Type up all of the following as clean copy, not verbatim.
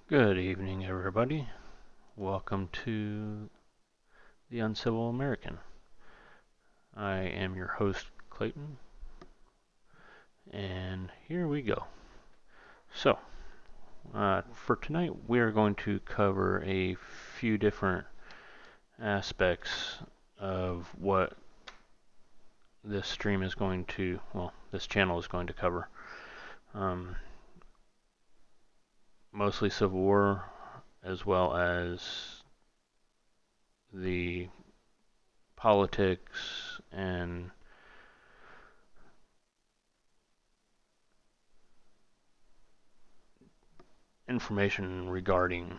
Good evening, everybody. Welcome to the Uncivil American. I am your host, Clayton, and here we go. So, for tonight, we are going to cover a few different aspects of what this stream is going to, this channel is going to cover. Mostly Civil War, as well as the politics and information regarding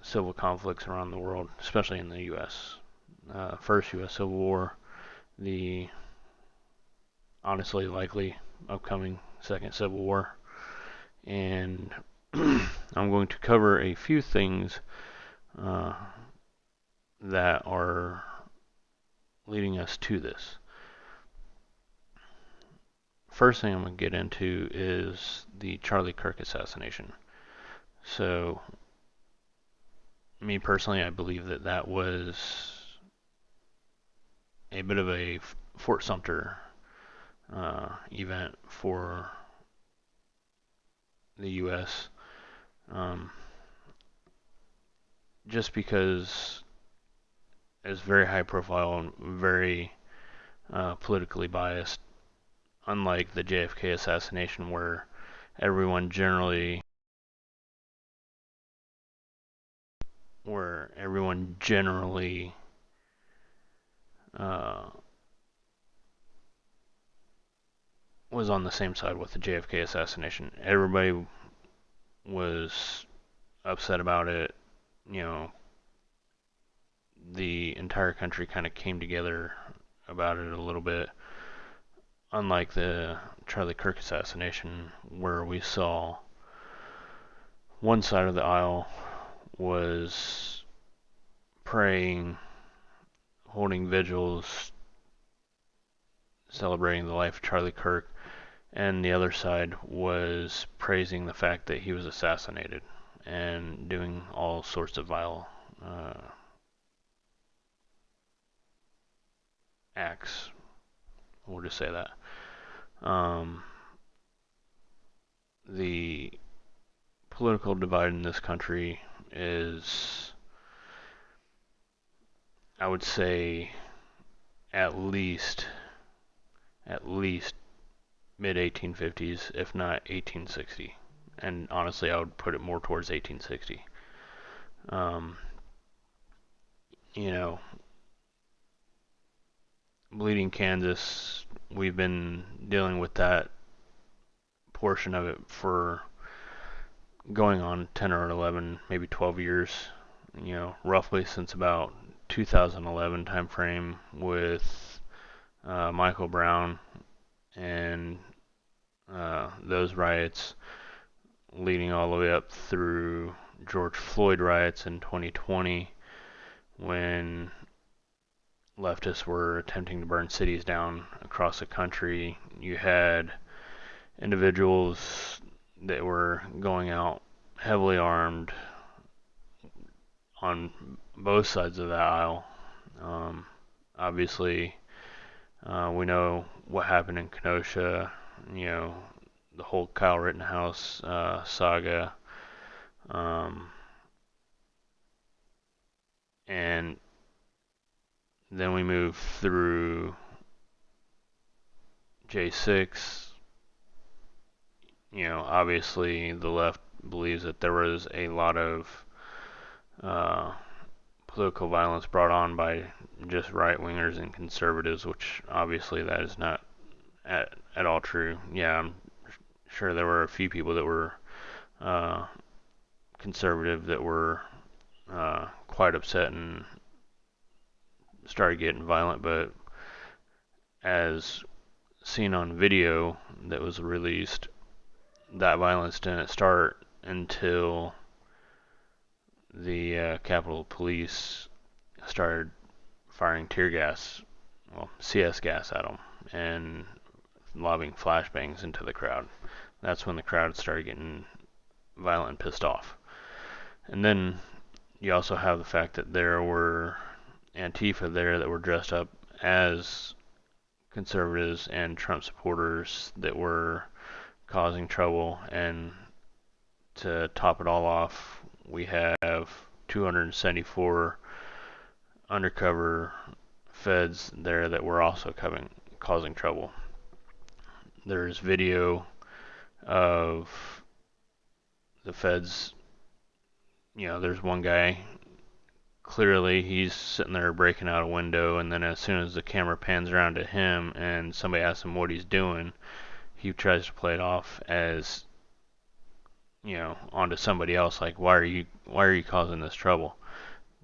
civil conflicts around the world, especially in the U.S. First U.S. Civil War, the honestly likely upcoming Second Civil War, and I'm going to cover a few things that are leading us to this. First thing I'm going to get into is the Charlie Kirk assassination. So, me personally, I believe that that was a bit of a Fort Sumter event for the U.S. Just because it's very high profile and very politically biased, unlike the JFK assassination, where everyone generally was on the same side with the JFK assassination. Everybody was upset about it. The entire country kind of came together about it a little bit. Unlike the Charlie Kirk assassination, where we saw one side of the aisle was praying, holding vigils, celebrating the life of Charlie Kirk, and the other side was praising the fact that he was assassinated and doing all sorts of vile acts. We'll just say that. The political divide in this country is, I would say, at least mid 1850s, if not 1860. And honestly, I would put it more towards 1860. Bleeding Kansas, we've been dealing with that portion of it for going on 10 or 11, maybe 12 years, roughly since about 2011 time frame with Michael Brown and those riots leading all the way up through George Floyd riots in 2020, when leftists were attempting to burn cities down across the country. You had individuals that were going out heavily armed on both sides of that aisle. Obviously, we know what happened in Kenosha, the whole Kyle Rittenhouse saga. And then we move through J6. Obviously the left believes that there was a lot of political violence brought on by just right-wingers and conservatives, which obviously that is not at all true. Yeah, I'm sure there were a few people that were conservative that were quite upset and started getting violent, but as seen on video that was released, that violence didn't start until the Capitol Police started firing tear gas, CS gas at them, and lobbing flashbangs into the crowd. That's when the crowd started getting violent and pissed off. And then you also have the fact that there were Antifa there that were dressed up as conservatives and Trump supporters that were causing trouble. And to top it all off, we have 274 undercover feds there that were also causing trouble. There's video of the feds. There's one guy, clearly he's sitting there breaking out a window, and then as soon as the camera pans around to him and somebody asks him what he's doing, he tries to play it off as, onto somebody else, like, why are you causing this trouble?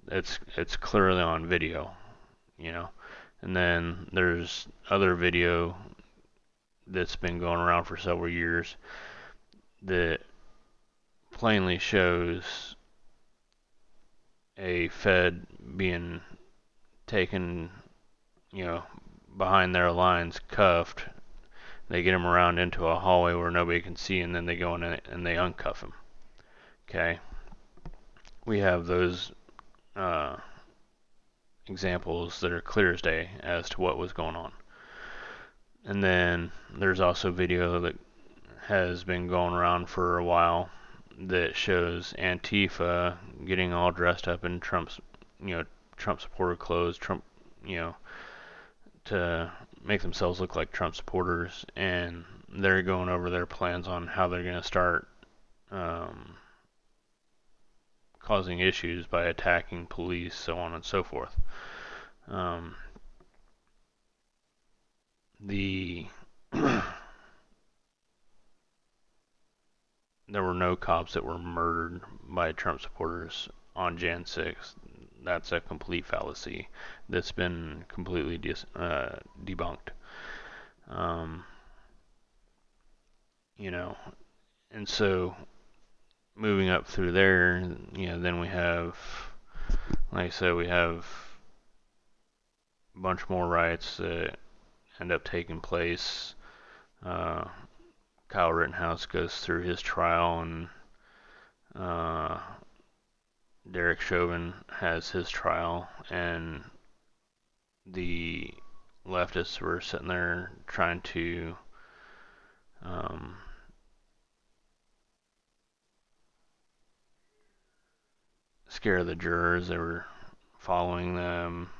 It's clearly on video, And then there's other video that's been going around for several years that plainly shows a Fed being taken, behind their lines, cuffed. They get him around into a hallway where nobody can see, and then they go in and they uncuff him. Okay? We have those examples that are clear as day as to what was going on. And then there's also video that has been going around for a while that shows Antifa getting all dressed up in Trump's supporter clothes, to make themselves look like Trump supporters, and they're going over their plans on how they're going to start causing issues by attacking police, so on and so forth. There were no cops that were murdered by Trump supporters on Jan 6th. That's a complete fallacy that's been completely debunked. And so moving up through there, then we have, like I said, we have a bunch more riots that end up taking place. Kyle Rittenhouse goes through his trial, and Derek Chauvin has his trial, and the leftists were sitting there trying to scare the jurors. They were following them,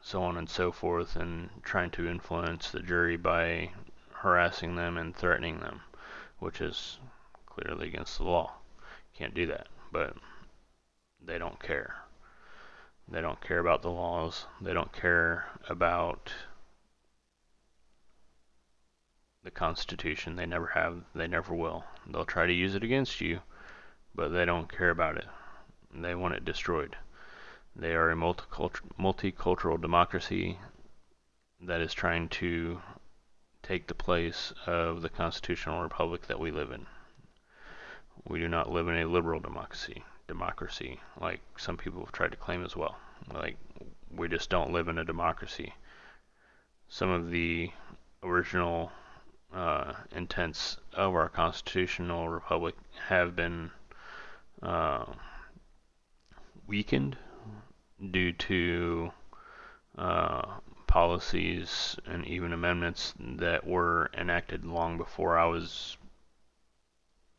so on and so forth, and trying to influence the jury by harassing them and threatening them, which is clearly against the law. Can't do that, but they don't care. They don't care about the laws. They don't care about the Constitution. They never have. They never will. They'll try to use it against you, but they don't care about it. They want it destroyed. They are a multicultural democracy that is trying to take the place of the constitutional republic that we live in. We do not live in a liberal democracy, like some people have tried to claim as well. Like, we just don't live in a democracy. Some of the original intents of our constitutional republic have been weakened due to policies and even amendments that were enacted long before I was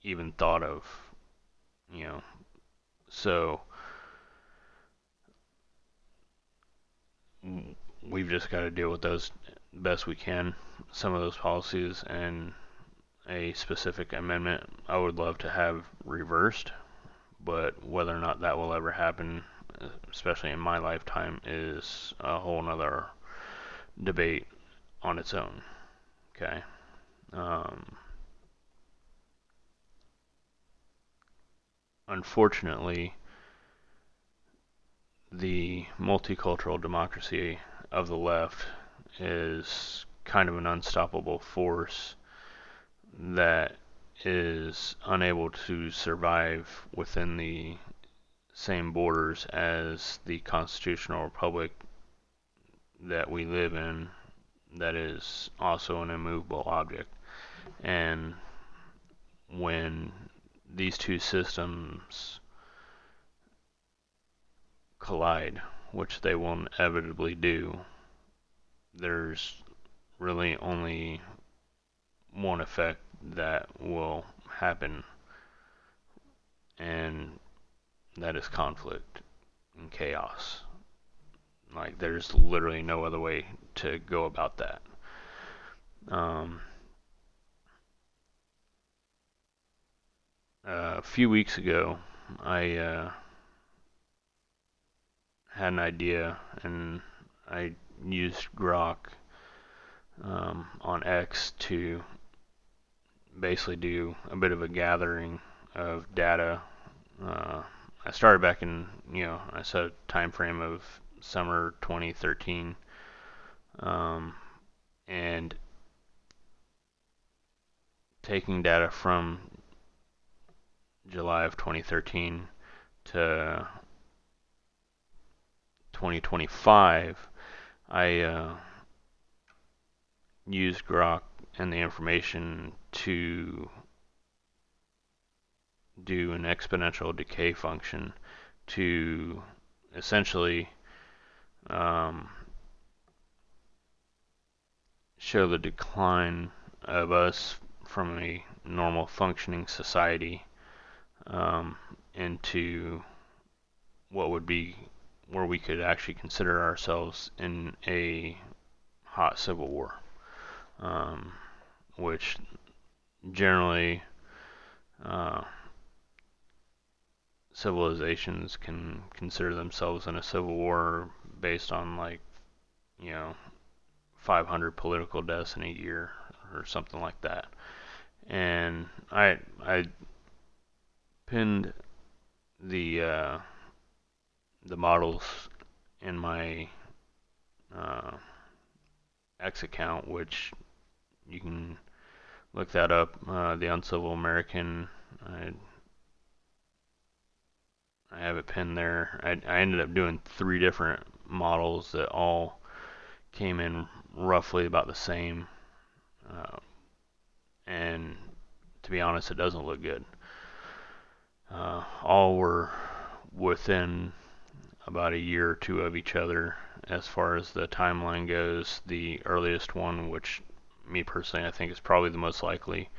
even thought of, So we've just got to deal with those best we can. Some of those policies and a specific amendment I would love to have reversed, but whether or not that will ever happen, especially in my lifetime, is a whole nother debate on its own. Okay. Unfortunately, the multicultural democracy of the left is kind of an unstoppable force that is unable to survive within the same borders as the constitutional republic that we live in, that is also an immovable object. And when these two systems collide, which they will inevitably do, there's really only one effect that will happen, and that is conflict and chaos. Like, there's literally no other way to go about that. Um, a few weeks ago, I had an idea, and I used Grok on X to basically do a bit of a gathering of data. I started back in, I set a time frame of summer 2013, and taking data from July of 2013 to 2025, I used Grok and the information to do an exponential decay function to essentially show the decline of us from a normal functioning society into what would be where we could actually consider ourselves in a hot civil war, which generally civilizations can consider themselves in a civil war based on, like, 500 political deaths in a year or something like that. And I pinned the models in my X account, which you can look that up. The Uncivil American. I have it pinned there. I ended up doing 3 different models that all came in roughly about the same, and to be honest, it doesn't look good. All were within about a year or two of each other as far as the timeline goes. The earliest one, which me personally I think is probably the most likely,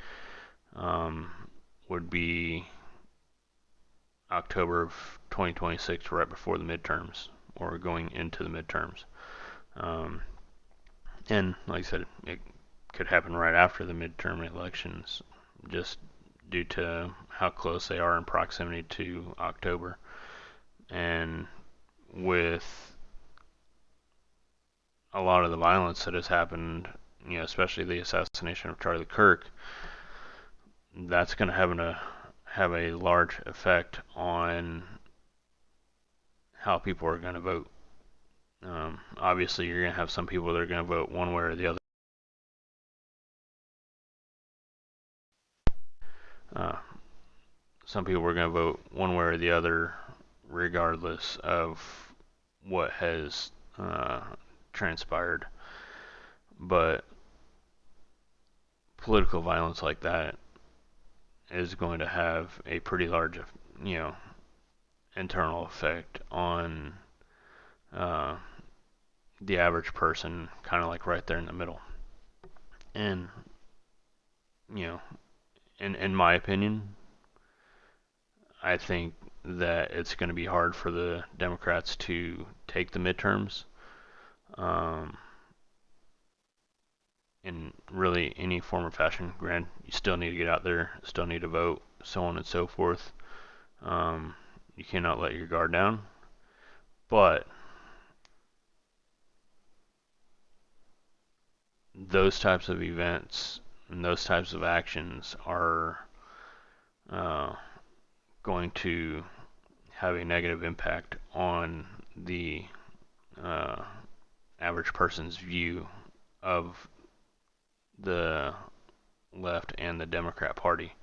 would be October of 2026, right before the midterms, or going into the midterms. And like I said, it could happen right after the midterm elections, just due to how close they are in proximity to October. And with a lot of the violence that has happened, especially the assassination of Charlie Kirk, that's going to have a large effect on how people are going to vote. Obviously, you're going to have some people that are going to vote one way or the other. Some people are going to vote one way or the other, regardless of what has transpired. But political violence like that is going to have a pretty large, internal effect on the average person, kind of like right there in the middle. And, in my opinion, I think that it's going to be hard for the Democrats to take the midterms, in really any form or fashion. Granted, you still need to get out there, still need to vote, so on and so forth. You cannot let your guard down. But those types of events and those types of actions are going to have a negative impact on the average person's view of the left and the Democrat Party.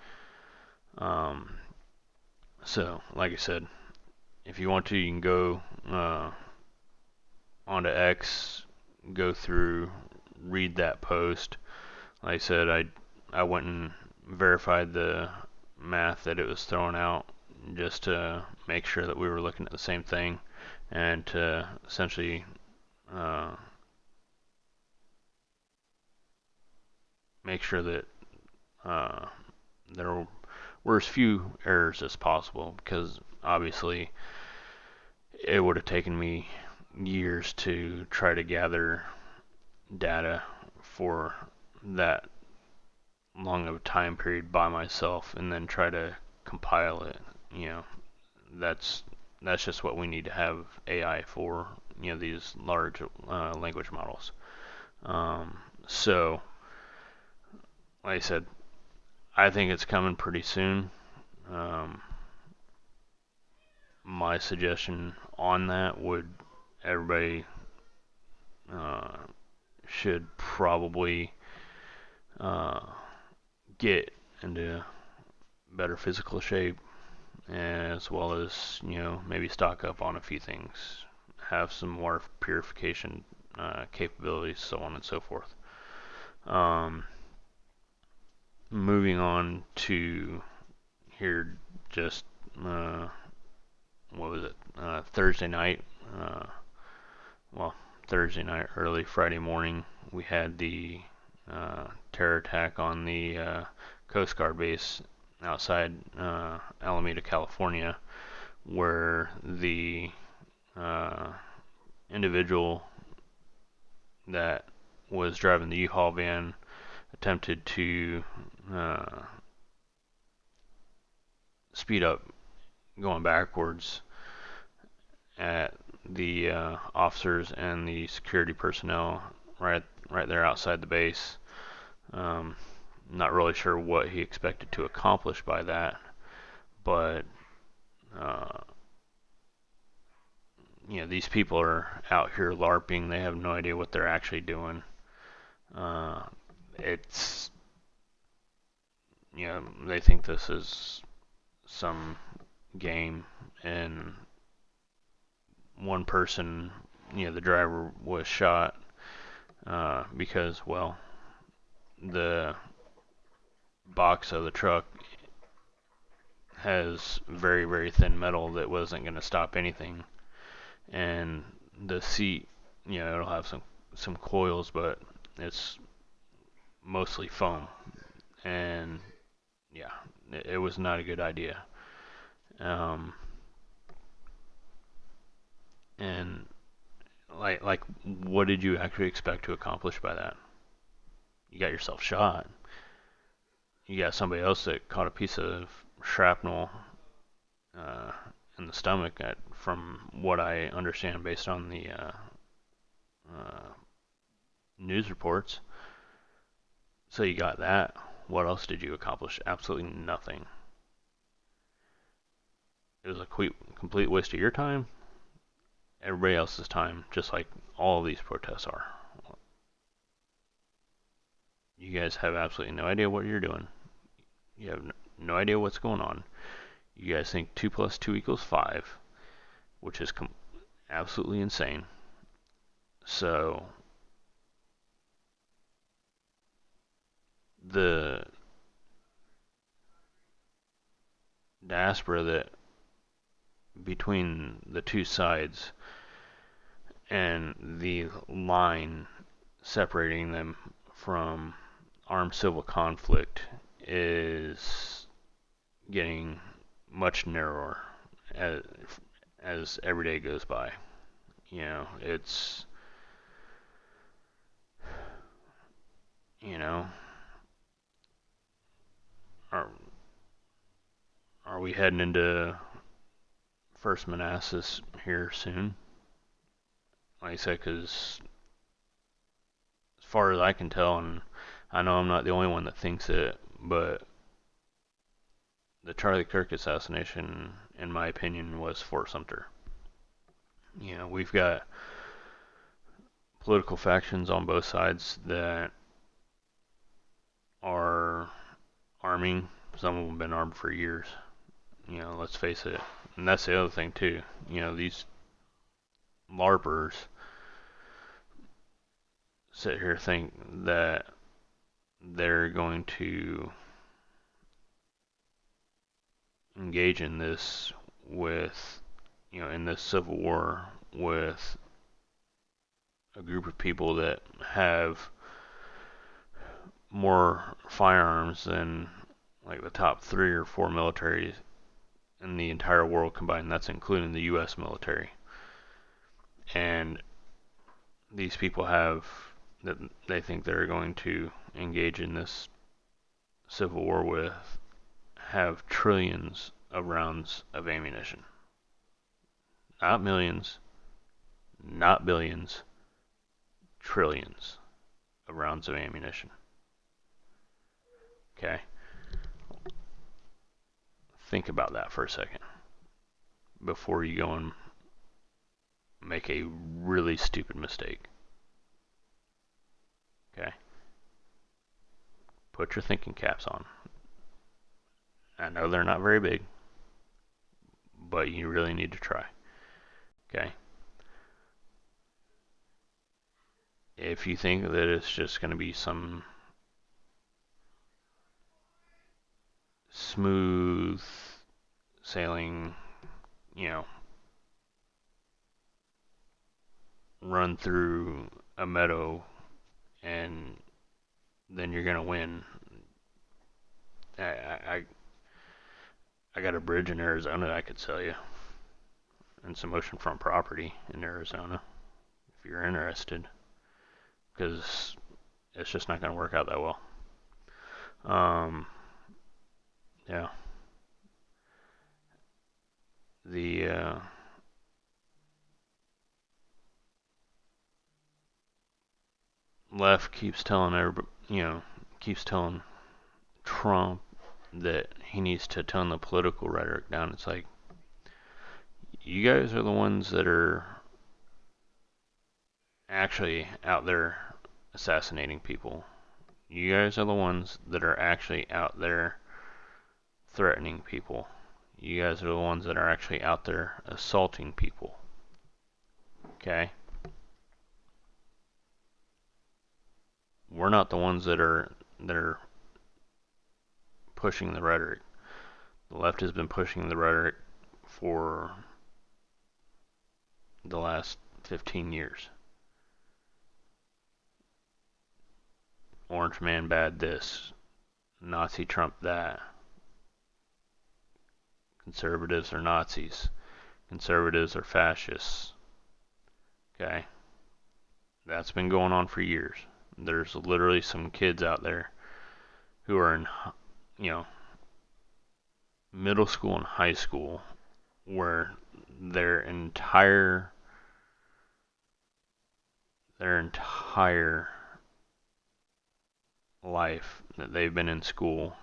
So, like I said, if you want to, you can go onto X, go through, read that post. Like I said, I went and verified the math that it was throwing out just to make sure that we were looking at the same thing and to essentially uh, make sure that uh, there were as few errors as possible, because obviously it would have taken me years to try to gather data for that long of a time period by myself and then try to compile it. You know, that's that's just what we need to have AI for. You know, these large language models. So, like I said, I think it's coming pretty soon. Um, my suggestion on that would everybody uh, should probably uh, get into better physical shape, as well as maybe stock up on a few things, have some water purification capabilities, so on and so forth. Um, moving on to here, just uh, what was it? Thursday night. Uh, well, Thursday night, early Friday morning, we had the terror attack on the Coast Guard base outside Alameda, California, where the uh, individual that was driving the U-Haul van attempted to uh, speed up going backwards at the officers and the security personnel right there outside the base. Um, Not really sure what he expected to accomplish by that, but uh, these people are out here LARPing. They have no idea what they're actually doing. Uh, it's they think this is some game, and one person, the driver was shot because, well, the box of the truck has very, very thin metal that wasn't going to stop anything, and the seat, it'll have some coils, but it's mostly foam, and yeah, it was not a good idea. Um, and like, what did you actually expect to accomplish by that? You got yourself shot. You got somebody else that caught a piece of shrapnel uh, in the stomach, from what I understand based on the uh, news reports. So you got that. What else did you accomplish? Absolutely nothing. It was a complete waste of your time, everybody else's time, just like all of these protests are. You guys have absolutely no idea what you're doing. You have no idea what's going on. You guys think 2 plus 2 equals 5, which is absolutely insane. So the diaspora that between the two sides and the line separating them from armed civil conflict is getting much narrower as every day goes by. It's you know, are are we heading into First Manassas here soon? Like I said, because as far as I can tell, and I know I'm not the only one that thinks it, but the Charlie Kirk assassination, in my opinion, was Fort Sumter. We've got political factions on both sides that are arming. Some of them have been armed for years. Let's face it. And that's the other thing too. These LARPers sit here think that they're going to engage in this with, in this civil war with a group of people that have more firearms than like the top 3 or 4 militaries in the entire world combined. That's including the U.S. military. And these people have that they think they're going to engage in this civil war with have trillions of rounds of ammunition. Not millions, not billions, trillions of rounds of ammunition. Okay? Think about that for a second before you go and make a really stupid mistake. Okay? Put your thinking caps on. I know they're not very big, but you really need to try. Okay? If you think that it's just going to be some smooth sailing, run through a meadow and then you're going to win. I got a bridge in Arizona that I could sell you and some oceanfront property in Arizona if you're interested, because it's just not going to work out that well. Yeah. The left keeps telling everybody, keeps telling Trump that he needs to tone the political rhetoric down. It's like, you guys are the ones that are actually out there assassinating people. You guys are the ones that are actually out there threatening people. You guys are the ones that are actually out there assaulting people. Okay? We're not the ones that are pushing the rhetoric. The left has been pushing the rhetoric for the last 15 years. Orange man bad this, Nazi Trump that. Conservatives are Nazis. Conservatives are fascists. Okay? That's been going on for years. There's literally some kids out there who are in, middle school and high school where their entire life that they've been in school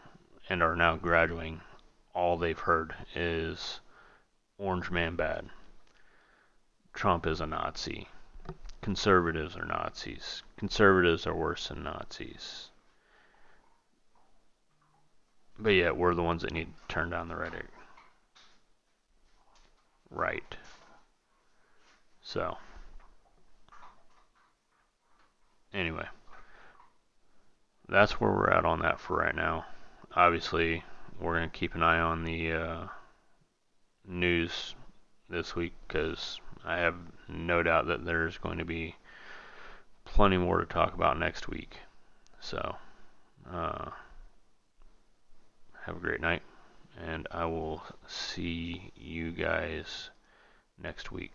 and are now graduating, all they've heard is orange man bad. Trump is a Nazi. Conservatives are Nazis. Conservatives are worse than Nazis. But yet, we're the ones that need to turn down the rhetoric. Right. So, anyway, that's where we're at on that for right now. Obviously, we're going to keep an eye on the news this week, because I have no doubt that there's going to be plenty more to talk about next week. So, have a great night, and I will see you guys next week.